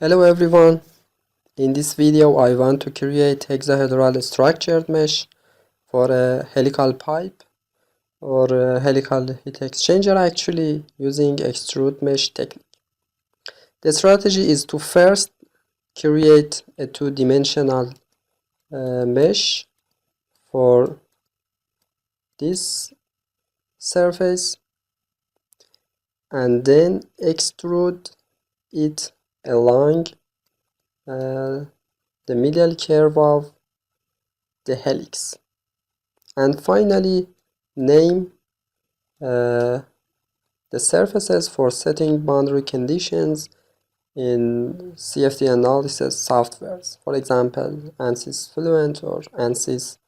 Hello everyone, in this video I want to create hexahedral structured mesh for a helical pipe or a helical heat exchanger actually using extrude mesh technique. The strategy is to first create a two-dimensional mesh for this surface and then extrude it along the middle curve of the helix, and finally name the surfaces for setting boundary conditions in CFD analysis softwares, for example Ansys Fluent or Ansys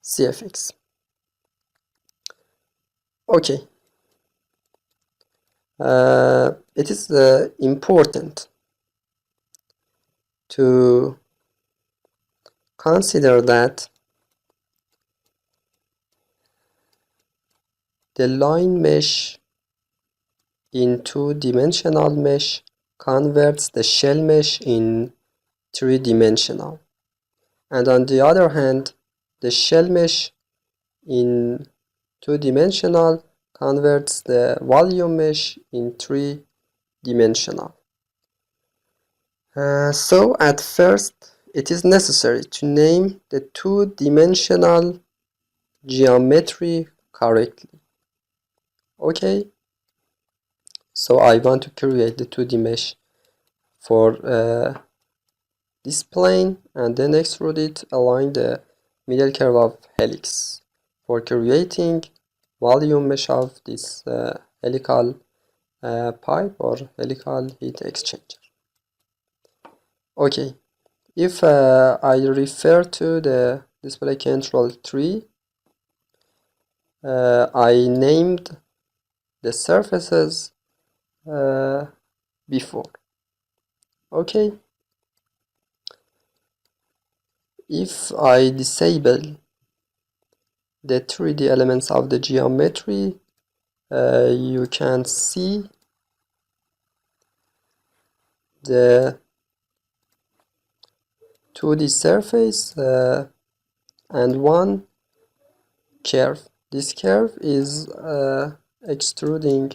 CFX. Okay, it is important to consider that the line mesh in two-dimensional mesh converts the shell mesh in three-dimensional, and on the other hand the shell mesh in two-dimensional converts the volume mesh in three-dimensional. So at first it is necessary to name the two-dimensional geometry correctly. Okay, so I want to create the 2D mesh for this plane and then extrude it along the middle curve of helix for creating volume mesh of this helical pipe or helical heat exchanger. Okay, if I refer to the display control tree, I named the surfaces before. Okay, if I disable the 3D elements of the geometry, you can see the 2D surface and one curve. This curve is extruding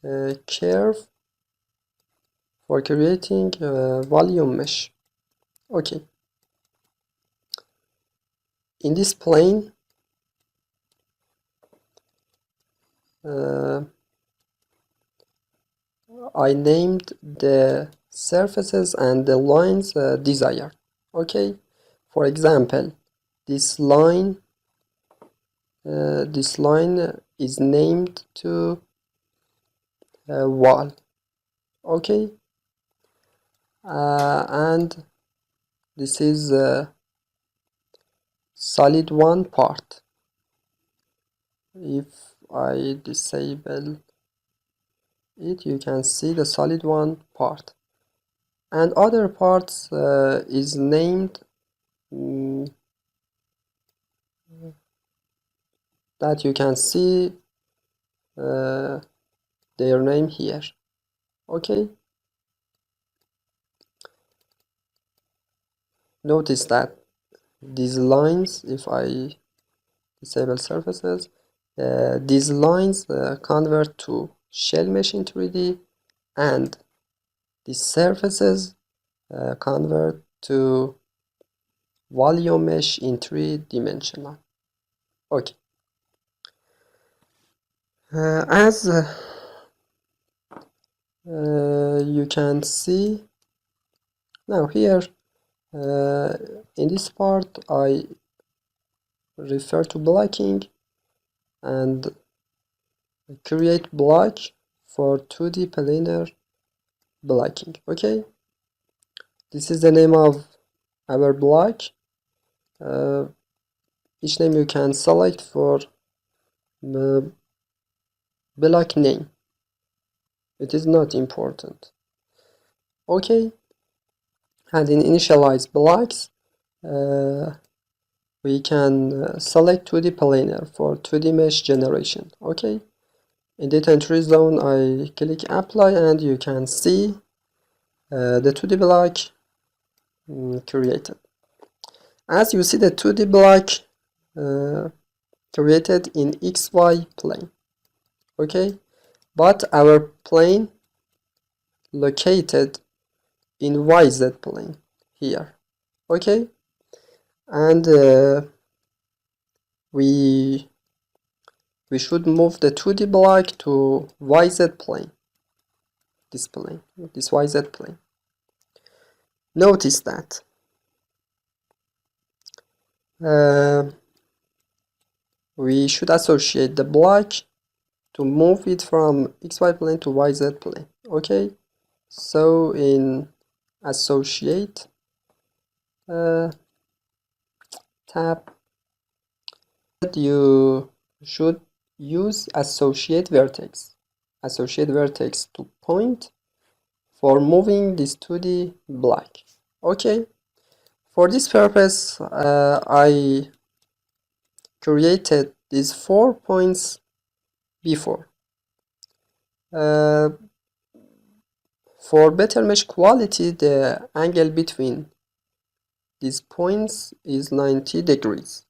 curve for creating volume mesh. Okay, in this plane I named the surfaces and the lines desired. Okay, for example this line is named to wall. Okay, and this is solid one part. If I disable it, you can see the solid one part, and other parts is named that you can see their name here. Okay, notice that these lines, if I disable surfaces, these lines convert to shell mesh in 3D, and these surfaces convert to volume mesh in three-dimensional. Okay, as you can see now here in this part I refer to blocking and create block for 2D planar blocking. Okay, this is the name of our block. Each name you can select for the block name. It is not important. Okay, and in initialize blocks we can select 2D planar for 2D mesh generation. Okay, in data entry zone I click apply and you can see the 2D block created. As you see, the 2D block created in XY plane. Okay, but our plane located in YZ plane here. Okay, and we should move the 2D block to YZ plane. This YZ plane. Notice that we should associate the block to move it from XY plane to YZ plane. Okay, so in associate tab, you should use associate vertex to point for moving this 2D block. Okay, for this purpose I created these 4 points before. For better mesh quality, the angle between these points is 90 degrees.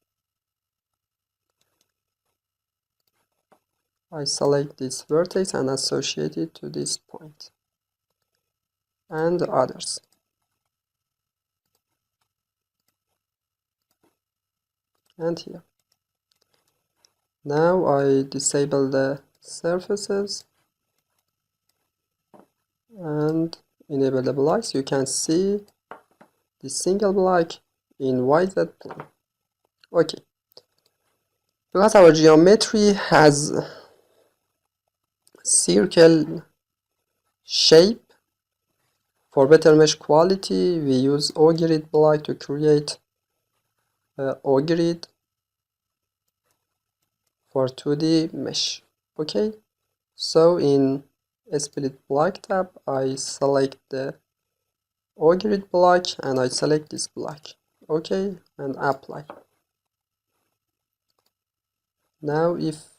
I select this vertex and associate it to this point and others. And here. Now I disable the surfaces and enable the blocks. You can see the single block in YZ plane. Okay. Because our geometry has circle shape, for better mesh quality we use O-grid block to create O-grid for 2D mesh. Okay, so in split block tab I select the O-grid block and I select this block. Okay, and apply. Now if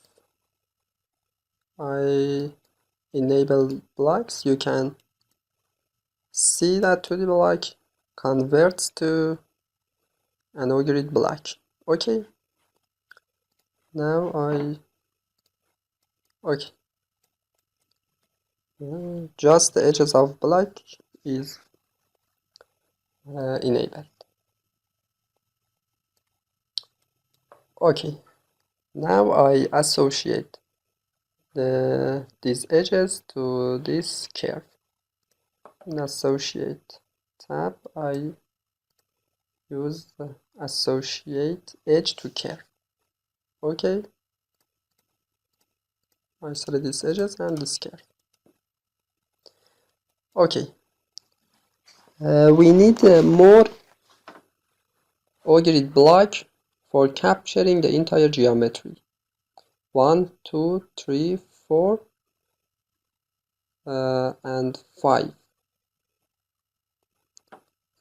I enable blocks, you can see that 2D block converts to an O-grid block. Okay, now okay, just the edges of block is enabled. Okay, now I associate these edges to this curve. In associate tab I use the associate edge to curve. Okay, I select these edges and this curve. Okay, we need more O-grid block for capturing the entire geometry. 1, 2, 3, 4 and 5.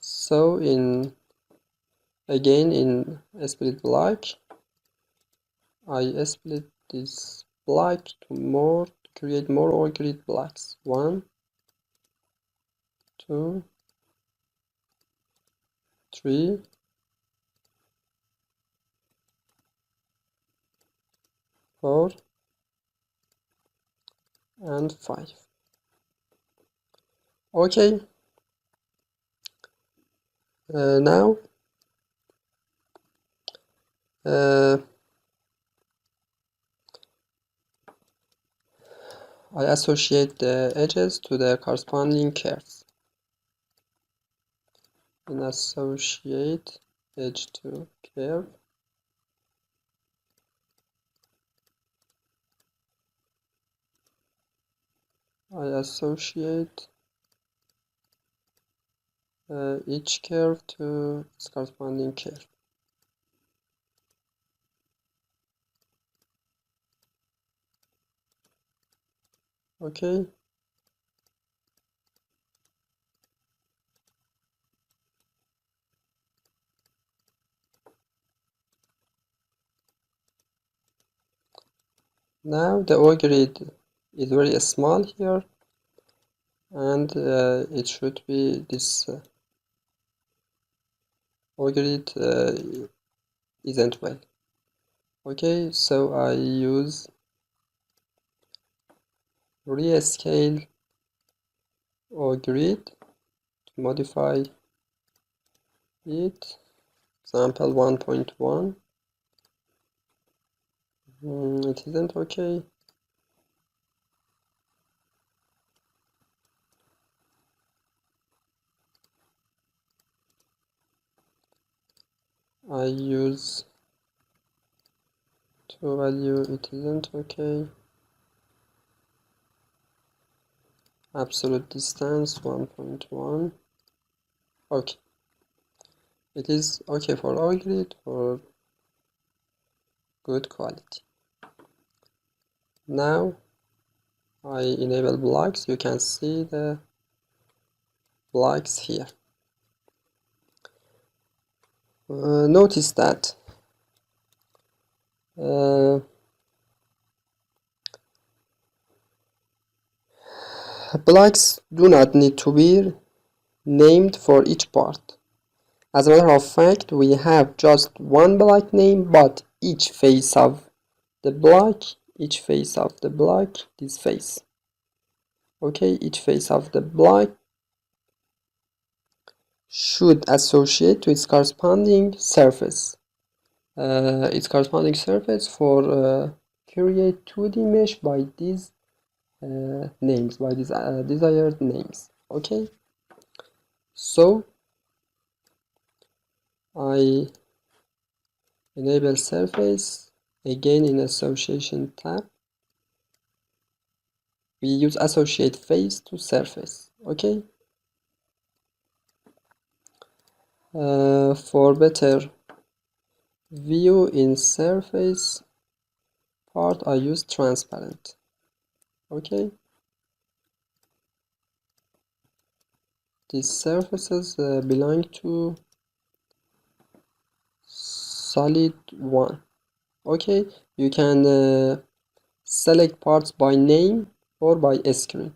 So again in split block I split this block to create more O-grid blocks. 1, 2, 3, 4 and 5. Okay, now I associate the edges to the corresponding curves. And associate edge to curve. I associate each curve to its corresponding curve. Okay. Now the O-grid is very small here. and it should be this grid isn't well. Okay, so I use rescale grid to modify it. Example 1.1. It isn't okay. I use to value, it isn't okay. Absolute distance 1.1. Okay, it is okay for all grid for good quality. Now I enable blocks. You can see the blocks here. Notice that blocks do not need to be named for each part. As a matter of fact, we have just one block name, but each face of the block, this face. Okay, each face of the block should associate to its corresponding surface. Its corresponding surface for create 2D mesh by these names, by these desired names. Okay, so I enable surface again in association tab. We use associate face to surface. Okay, for better view in surface part, I use transparent. Okay, these surfaces belong to solid 1. Okay, you can select parts by name or by screen,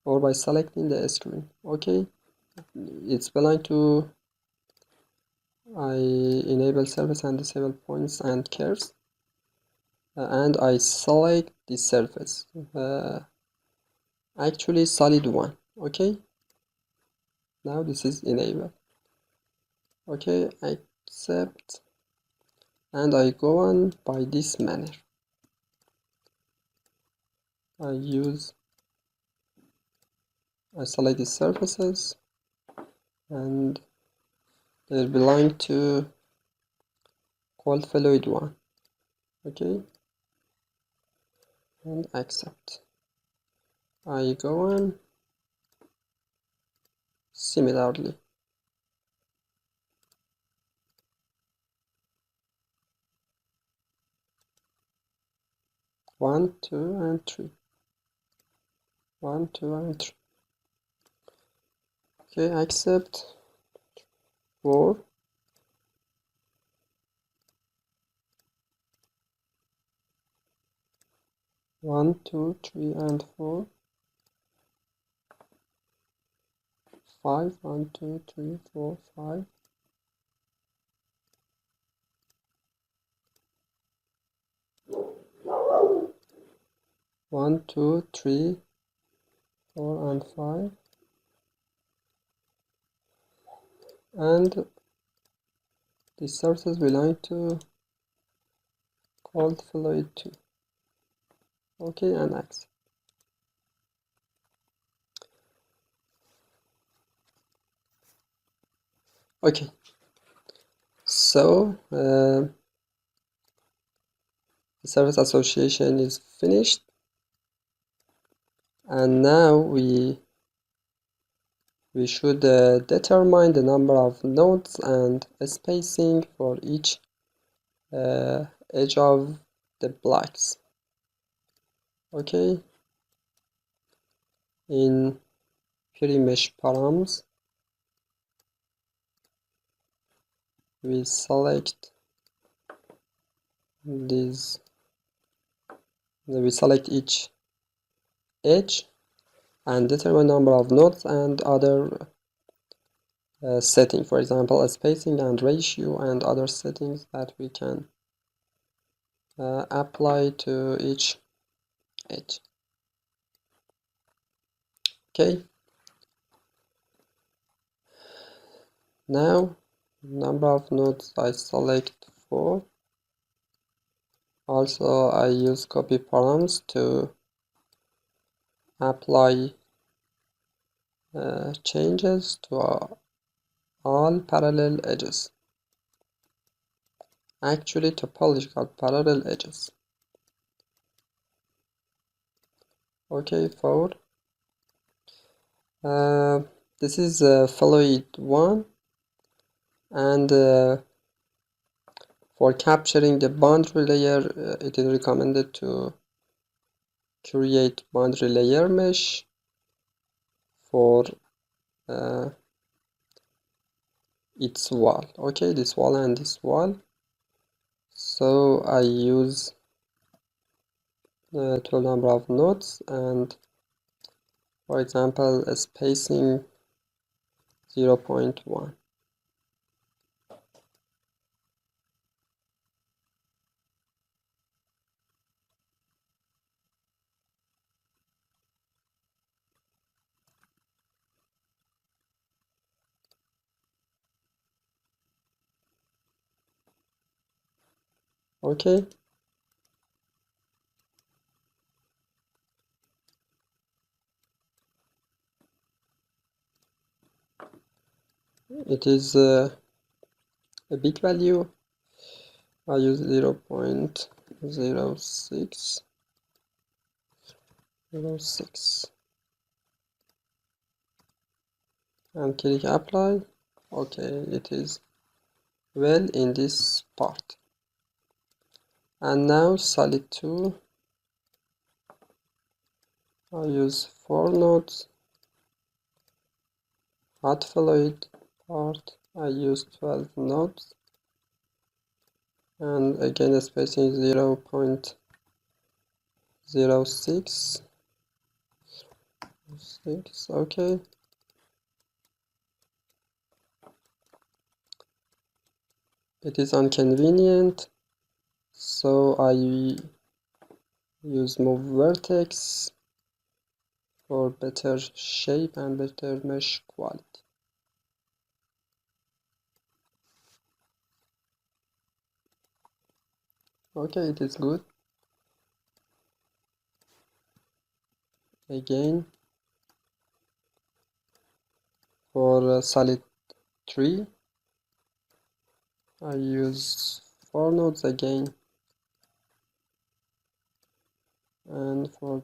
or by selecting the screen. Okay, it's belong to, I enable surface and disable points and curves, and I select this surface, actually solid 1. Okay, now this is enabled. Okay, accept, and I go on by this manner. I select the surfaces and they belong to cold fluid 1. Okay, and accept. I go on similarly. One, two, and three. 1, 2, and 3. Okay, accept. 4. 1, 2, 3, and 4. 5. 1, 2, 3, 4, 5. 1, 2, 3, 4, and 5. And the sources belong to cold fluid 2. Okay, and accept. Okay, so the surface association is finished, and now we should determine the number of nodes and spacing for each edge of the blocks. Okay, in pre-mesh params, we select these, we select each edge and determine number of nodes and other setting, for example spacing and ratio and other settings that we can apply to each edge. Okay, now number of nodes I select 4. Also I use copy params to apply changes to all parallel edges, actually topological parallel edges. Okay, 4. This is fluid 1, and for capturing the boundary layer it is recommended to create boundary layer mesh for its wall. Okay, this wall and this wall. So I use 12 number of nodes and, for example, a spacing 0.1. Okay, it is a big value. I use 0.0606 and click apply. Okay, it is well in this part. And now solid 2, I use 4 nodes. Hot fluid part, I use 12 nodes, and again the spacing is 0.06. Okay, it is inconvenient, so I use move vertex for better shape and better mesh quality. Okay, it is good. Again, for solid 3, I use 4 nodes again, and for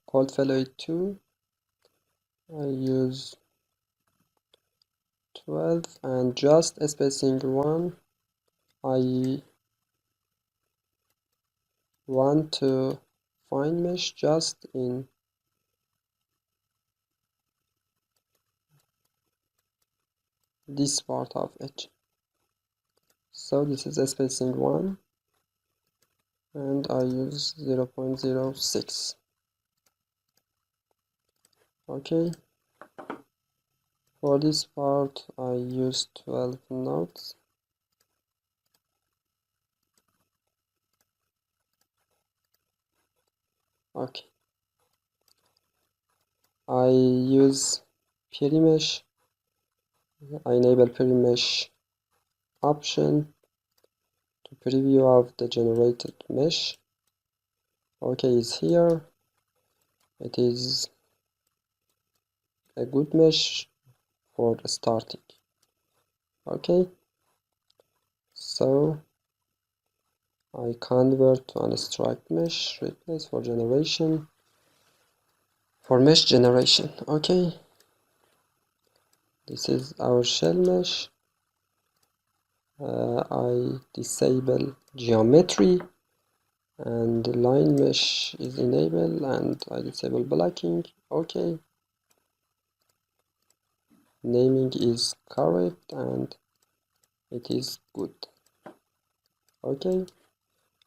cold fluid 2, I use 12, and just spacing 1, I want to fine mesh just in this part of it. So this is spacing 1, and I use 0.06. Okay, for this part I use 12 nodes. Okay, I use perimesh. I enable perimesh option to preview of the generated mesh. Okay, it's here. It is a good mesh for starting. Okay, so I convert to unstruct mesh, replace for generation, for mesh generation. Okay, this is our shell mesh. I disable geometry, and line mesh is enabled, and I disable blocking. Okay, naming is correct and it is good. Okay,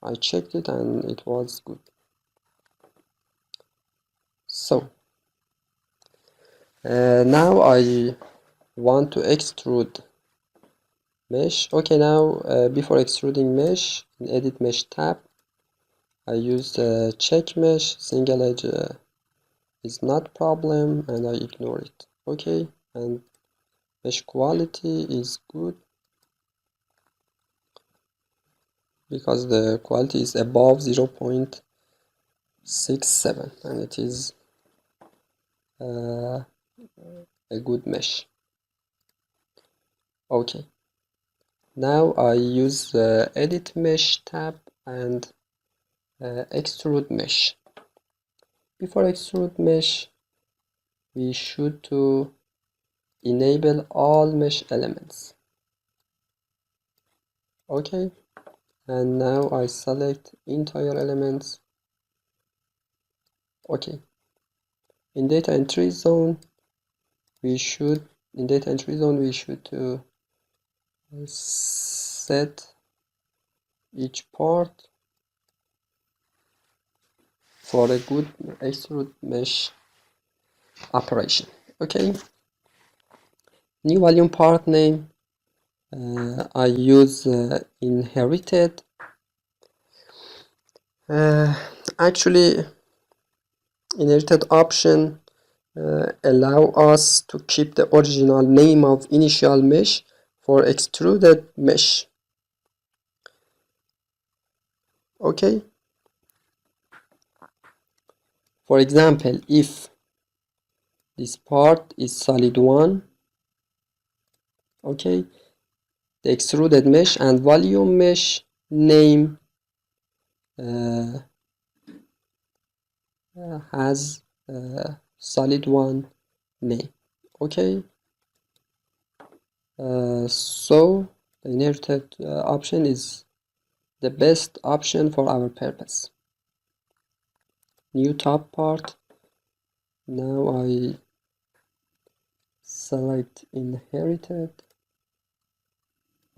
I checked it and it was good. So now I want to extrude mesh. Okay, now before extruding mesh, in edit mesh tab, I use check mesh, single edge is not problem, and I ignore it. Okay, and mesh quality is good because the quality is above 0.67 and it is a good mesh. Okay, now I use the edit mesh tab and extrude mesh. Before extrude mesh, we should to enable all mesh elements. Okay, and now I select entire elements. Okay, in data entry zone we should to set each part for a good extrude mesh operation. Okay, new volume part name, I use inherited. Actually, inherited option allow us to keep the original name of initial mesh for extruded mesh. Okay, for example, if this part is solid 1, okay, the extruded mesh and volume mesh name has solid 1 name. Okay, so the inherited option is the best option for our purpose. New top part. Now I select inherited.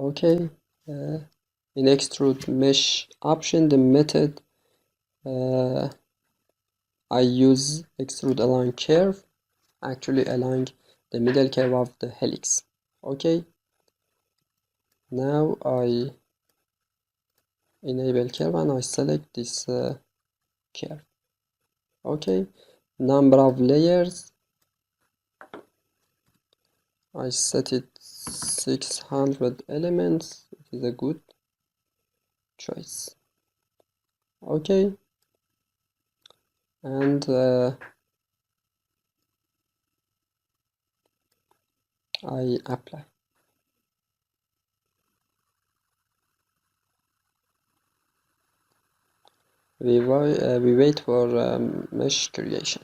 Okay, in extrude mesh option, the method I use extrude align curve, actually align the middle curve of the helix. Okay, now I enable curve and I select this curve. Okay, number of layers, I set it 600 elements. It is a good choice. Okay, and I apply. We wait for mesh creation.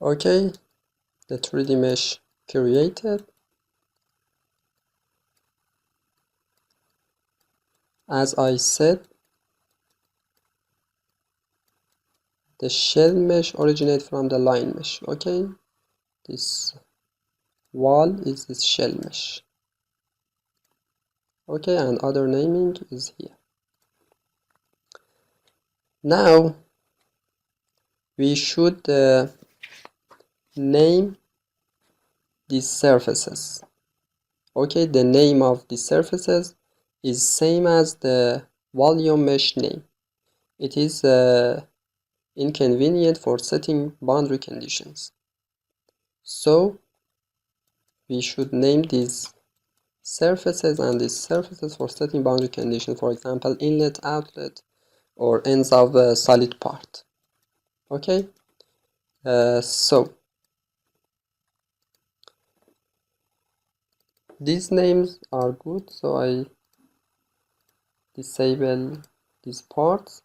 Okay, the 3D mesh created. As I said, the shell mesh originates from the line mesh. Okay, this wall is this shell mesh. Okay, and other naming is here. Now we should name these surfaces. Okay, the name of the surfaces is same as the volume mesh name. It is inconvenient for setting boundary conditions. So we should name these surfaces and these surfaces for setting boundary conditions, for example, inlet, outlet, or ends of a solid part. Okay, so these names are good, so I disable these parts.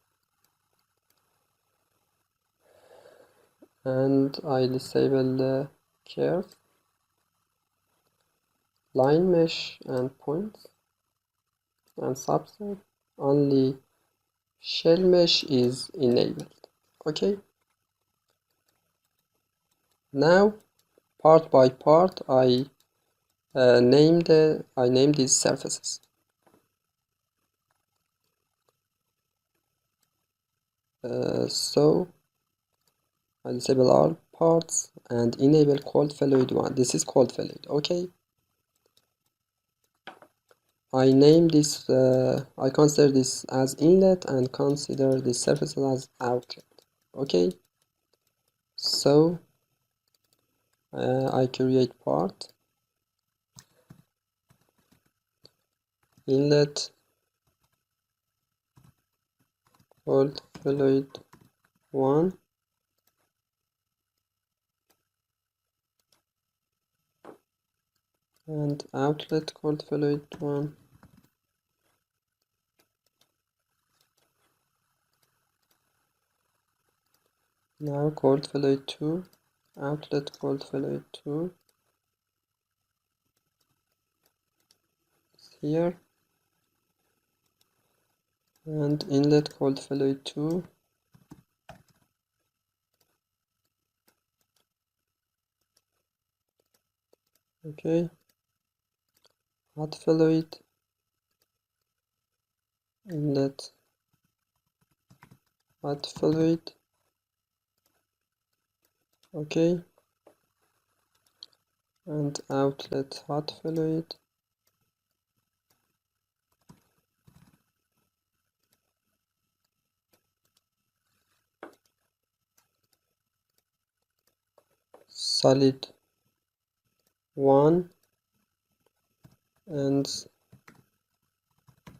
and I disable the curve, line mesh and points and subset. Only shell mesh is enabled. Okay, now part by part I name these surfaces. So I disable all parts and enable cold fluid 1. This is cold fluid. Okay, I name this, I consider this as inlet and consider this surface as outlet. Okay, so I create part, inlet, cold fluid 1, and outlet cold fluid 1. Now cold fluid 2, outlet cold fluid 2 is here, and inlet cold fluid 2. Okay, hot fluid, inlet hot fluid. Okay, and outlet hot fluid. Solid 1 and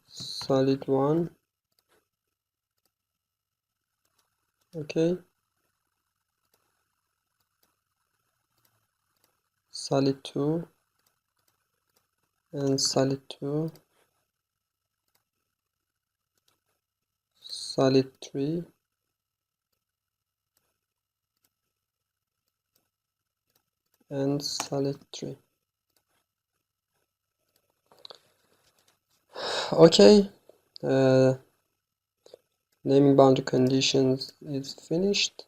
solid 1. Okay, solid 2 and solid 2, solid 3, and solid 3. Okay, naming boundary conditions is finished,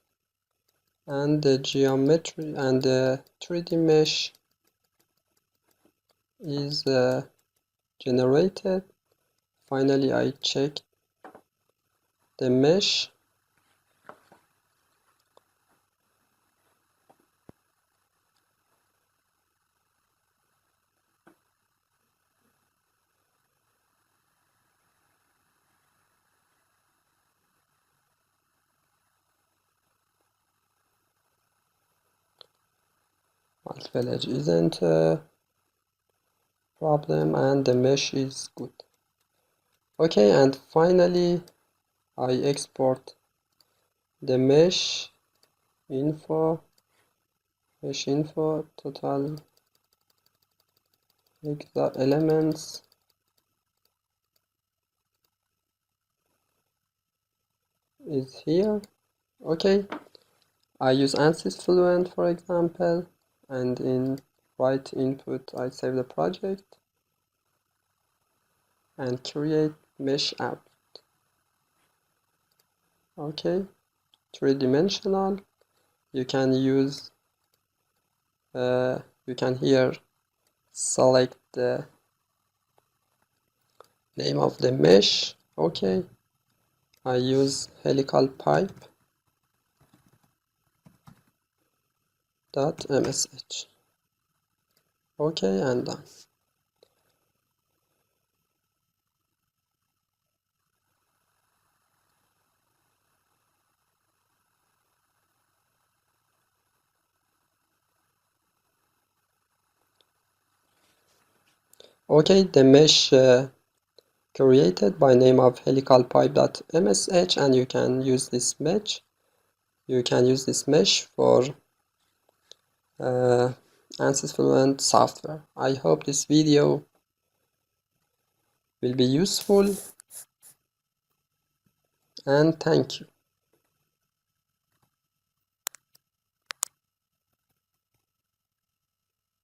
and the geometry and the 3D mesh is generated. Finally, I check the mesh. Multiple edge isn't a problem, and the mesh is good. Okay, and finally I export the mesh info, total elements is here. Okay, I use Ansys Fluent for example, and in write input I save the project and create mesh output. Okay, three-dimensional. You can use you can here select the name of the mesh. Okay, I use helical pipe .msh. Okay, and done. Okay, the mesh created by name of helical pipe.msh, and you can use this mesh. You can use this mesh for Ansys Fluent software. I hope this video will be useful, and thank you.